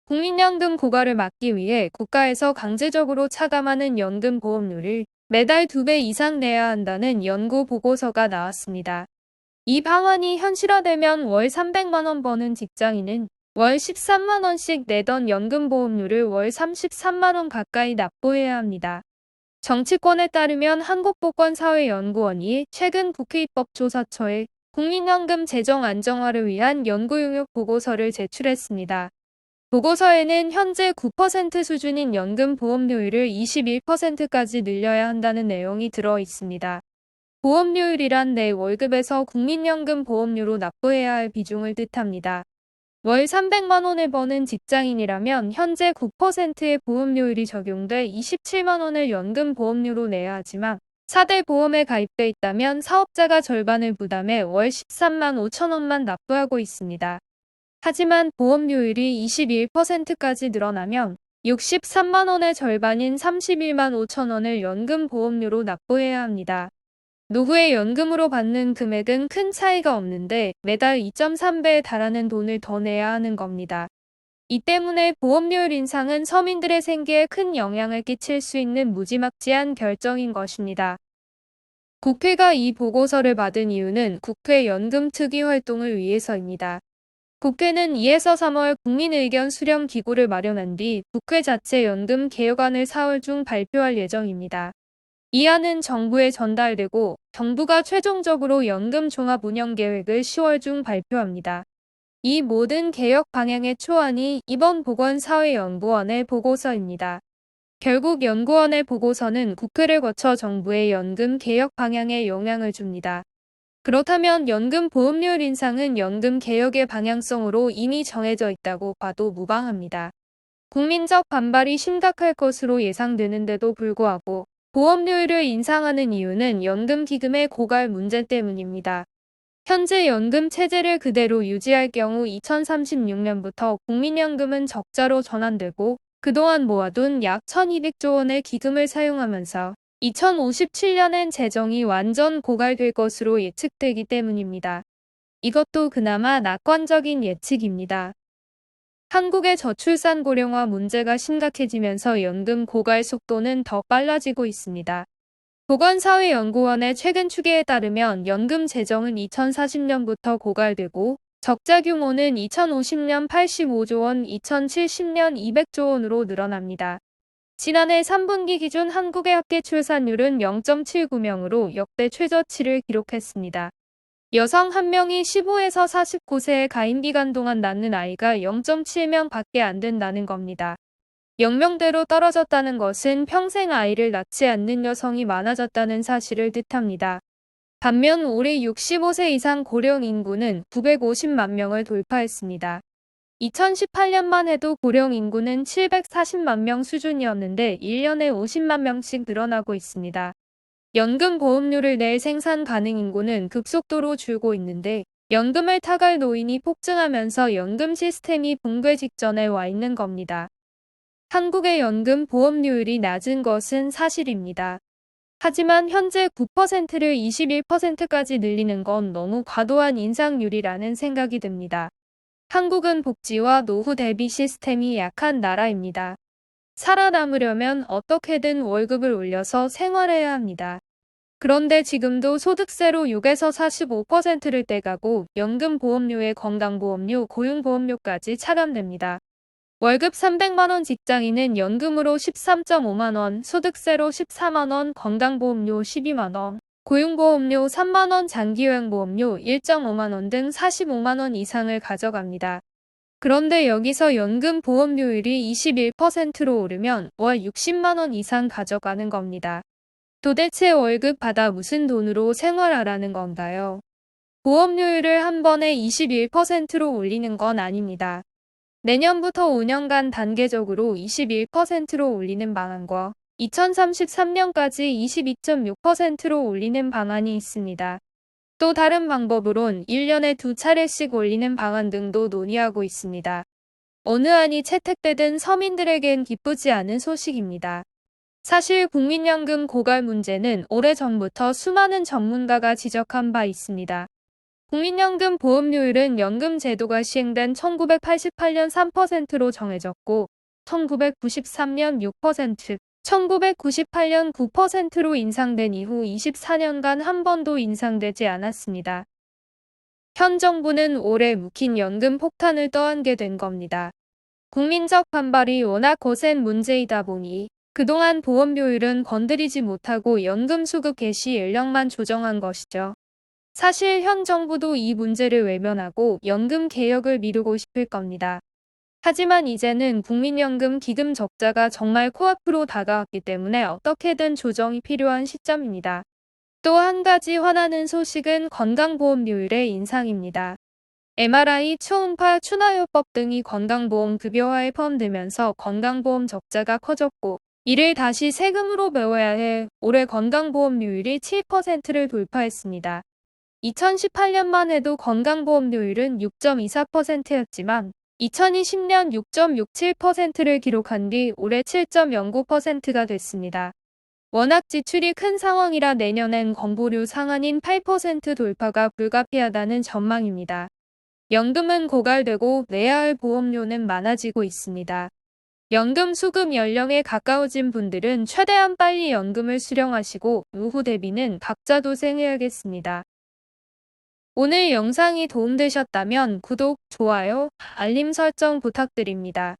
국민연금 고갈을 막기 위해 국가에서 강제적으로 차감하는 연금보험료를 매달 2배 이상 내야 한다는 연구 보고서가 나왔습니다. 이 방안이 현실화되면 월 300만 원 버는 직장인은 월 13만 원씩 내던 연금보험료를 월 33만 원 가까이 납부해야 합니다. 정치권에 따르면 한국보건사회연구원이 최근 국회 입법조사처에 국민연금 재정 안정화를 위한 연구용역 보고서를 제출했습니다. 보고서에는 현재 9% 수준인 연금 보험료율을 21%까지 늘려야 한다는 내용이 들어 있습니다. 보험료율이란 내 월급에서 국민연금 보험료로 납부해야 할 비중을 뜻합니다. 월 300만 원을 버는 직장인이라면 현재 9%의 보험료율이 적용돼 27만 원을 연금 보험료로 내야 하지만 4대 보험에 가입돼 있다면 사업자가 절반을 부담해 월 13만 5천 원만 납부하고 있습니다. 하지만 보험료율이 21%까지 늘어나면 63만 원의 절반인 31만 5천 원을 연금 보험료로 납부해야 합니다. 노후의 연금으로 받는 금액은 큰 차이가 없는데 매달 2.3배에 달하는 돈을 더 내야 하는 겁니다. 이 때문에 보험료율 인상은 서민들의 생계에 큰 영향을 끼칠 수 있는 무지막지한 결정인 것입니다. 국회가 이 보고서를 받은 이유는 국회 연금 특위 활동을 위해서입니다. 국회는 2에서 3월 국민의견 수렴 기구를 마련한 뒤 국회 자체 연금 개혁안을 4월 중 발표할 예정입니다. 이 안은 정부에 전달되고 정부가 최종적으로 연금 종합 운영 계획을 10월 중 발표합니다. 이 모든 개혁 방향의 초안이 이번 보건사회연구원의 보고서입니다. 결국 연구원의 보고서는 국회를 거쳐 정부의 연금 개혁 방향에 영향을 줍니다. 그렇다면 연금 보험료율 인상은 연금 개혁의 방향성으로 이미 정해져 있다고 봐도 무방합니다. 국민적 반발이 심각할 것으로 예상되는데도 불구하고 보험료율을 인상하는 이유는 연금기금의 고갈 문제 때문입니다. 현재 연금 체제를 그대로 유지할 경우 2036년부터 국민연금은 적자로 전환되고 그동안 모아둔 약 1200조 원의 기금을 사용하면서 2057년엔 재정이 완전 고갈될 것으로 예측되기 때문입니다. 이것도 그나마 낙관적인 예측입니다. 한국의 저출산 고령화 문제가 심각해지면서 연금 고갈 속도는 더 빨라지고 있습니다. 보건사회연구원의 최근 추계에 따르면 연금 재정은 2040년부터 고갈되고 적자 규모는 2050년 85조 원, 2070년 200조 원으로 늘어납니다. 지난해 3분기 기준 한국의 합계 출산율은 0.79명으로 역대 최저치를 기록했습니다. 여성 1명이 15에서 49세의 가임기간 동안 낳는 아이가 0.7명 밖에 안 된다는 겁니다. 영명대로 떨어졌다는 것은 평생 아이를 낳지 않는 여성이 많아졌다는 사실을 뜻합니다. 반면 올해 65세 이상 고령 인구는 950만 명을 돌파했습니다. 2018년만 해도 고령 인구는 740만 명 수준이었는데 1년에 50만 명씩 늘어나고 있습니다. 연금 보험료를 낼 생산 가능 인구는 급속도로 줄고 있는데 연금을 타갈 노인이 폭증하면서 연금 시스템이 붕괴 직전에 와 있는 겁니다. 한국의 연금 보험료율이 낮은 것은 사실입니다. 하지만 현재 9%를 21%까지 늘리는 건 너무 과도한 인상률이라는 생각이 듭니다. 한국은 복지와 노후 대비 시스템이 약한 나라입니다. 살아남으려면 어떻게든 월급을 올려서 생활해야 합니다. 그런데 지금도 소득세로 6에서 45%를 떼가고 연금보험료에 건강보험료, 고용보험료까지 차감됩니다. 월급 300만 원 직장인은 연금으로 13.5만 원, 소득세로 14만 원, 건강보험료 12만 원, 고용보험료 3만 원, 장기요양보험료 1.5만 원 등 45만 원 이상을 가져갑니다. 그런데 여기서 연금 보험료율이 21%로 오르면 월 60만 원 이상 가져가는 겁니다. 도대체 월급 받아 무슨 돈으로 생활하라는 건가요? 보험료율을 한 번에 21%로 올리는 건 아닙니다. 내년부터 5년간 단계적으로 21%로 올리는 방안과 2033년까지 22.6%로 올리는 방안이 있습니다. 또 다른 방법으론 1년에 2차례씩 올리는 방안 등도 논의하고 있습니다. 어느 안이 채택되든 서민들에겐 기쁘지 않은 소식입니다. 사실 국민연금 고갈 문제는 오래전부터 수많은 전문가가 지적한 바 있습니다. 국민연금 보험료율은 연금 제도가 시행된 1988년 3%로 정해졌고 1993년 6%, 1998년 9%로 인상된 이후 24년간 한 번도 인상되지 않았습니다. 현 정부는 올해 묵힌 연금 폭탄을 떠안게 된 겁니다. 국민적 반발이 워낙 거센 문제이다 보니 그동안 보험료율은 건드리지 못하고 연금 수급 개시 연령만 조정한 것이죠. 사실 현 정부도 이 문제를 외면하고 연금 개혁을 미루고 싶을 겁니다. 하지만 이제는 국민연금 기금 적자가 정말 코앞으로 다가왔기 때문에 어떻게든 조정이 필요한 시점입니다. 또 한 가지 화나는 소식은 건강보험료율의 인상입니다. MRI, 초음파, 추나요법 등이 건강보험 급여화에 포함되면서 건강보험 적자가 커졌고 이를 다시 세금으로 메워야 해 올해 건강보험료율이 7%를 돌파했습니다. 2018년만 해도 건강보험료율은 6.24%였지만 2020년 6.67%를 기록한 뒤 올해 7.09%가 됐습니다. 워낙 지출이 큰 상황이라 내년엔 건보료 상한인 8% 돌파가 불가피하다는 전망입니다. 연금은 고갈되고 내야 할 보험료는 많아지고 있습니다. 연금 수급 연령에 가까워진 분들은 최대한 빨리 연금을 수령하시고 노후 대비는 각자 도생해야겠습니다. 오늘 영상이 도움되셨다면 구독, 좋아요, 알림 설정 부탁드립니다.